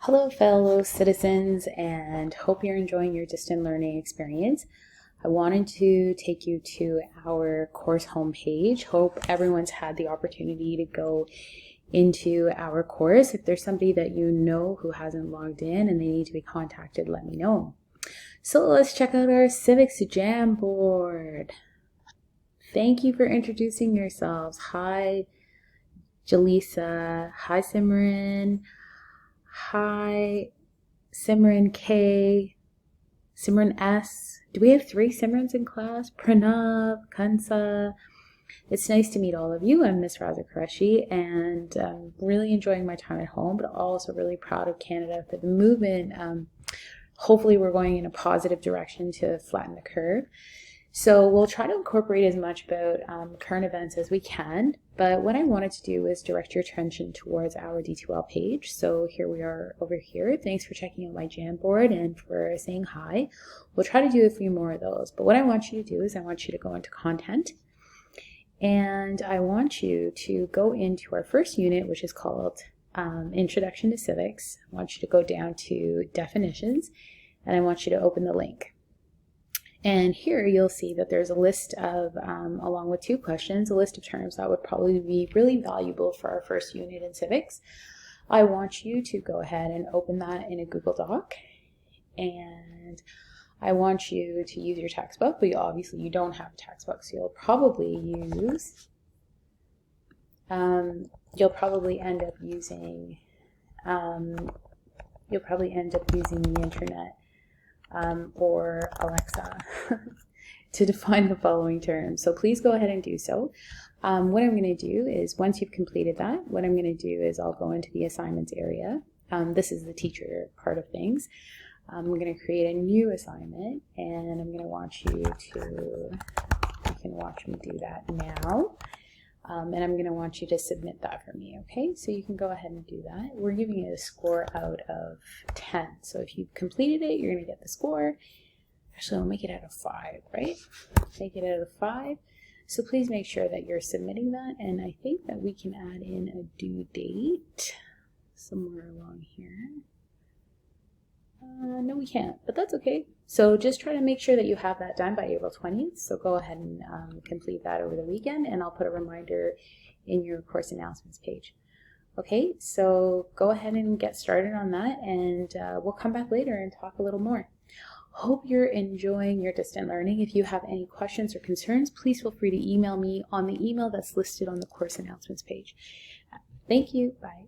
Hello, fellow citizens, and hope you're enjoying your distant learning experience. I wanted to take you to our course homepage. Hope everyone's had the opportunity to go into our course. If there's somebody that you know who hasn't logged in and they need to be contacted, let me know. So let's check out our Civics Jamboard. Thank you for introducing yourselves. Hi, Jaleesa. Hi, Simran. Hi, Simran K, Simran S. Do we have 3 Simrans in class? Pranav, Kansa. It's nice to meet all of you. I'm Miss Raza-Qureshi, and I'm really enjoying my time at home, but also really proud of Canada for the movement. Hopefully we're going in a positive direction to flatten the curve. So we'll try to incorporate as much about current events as we can, but what I wanted to do is direct your attention towards our D2L page. So here we are over here. Thanks for checking out my Jamboard and for saying hi. We'll try to do a few more of those, but what I want you to do is I want you to go into content, and I want you to go into our first unit, which is called Introduction to Civics. I want you to go down to Definitions, and I want you to open the link. And here you'll see that there's a list of, along with 2 questions, a list of terms that would probably be really valuable for our first unit in civics. I want you to go ahead and open that in a Google Doc, and I want you to use your textbook, but obviously you don't have a textbook, so you'll probably end up using the internet. Or Alexa to define the following terms. So please go ahead and do so. What I'm going to do is, once you've completed that, what I'm going to do is I'll go into the assignments area. This is the teacher part of things. We're going to create a new assignment, and I'm going to want you can watch me do that now. And I'm going to want you to submit that for me, okay? So you can go ahead and do that. We're giving it a score out of 10. So if you've completed it, you're going to get the score. Actually, I'll make it out of 5, right? Make it out of 5. So please make sure that you're submitting that. And I think that we can add in a due date somewhere along here. No, we can't, but that's okay. So just try to make sure that you have that done by April 20th. So go ahead and complete that over the weekend, and I'll put a reminder in your course announcements page. Okay, so go ahead and get started on that, and we'll come back later and talk a little more. Hope you're enjoying your distant learning. If you have any questions or concerns, please feel free to email me on the email that's listed on the course announcements page. Thank you. Bye.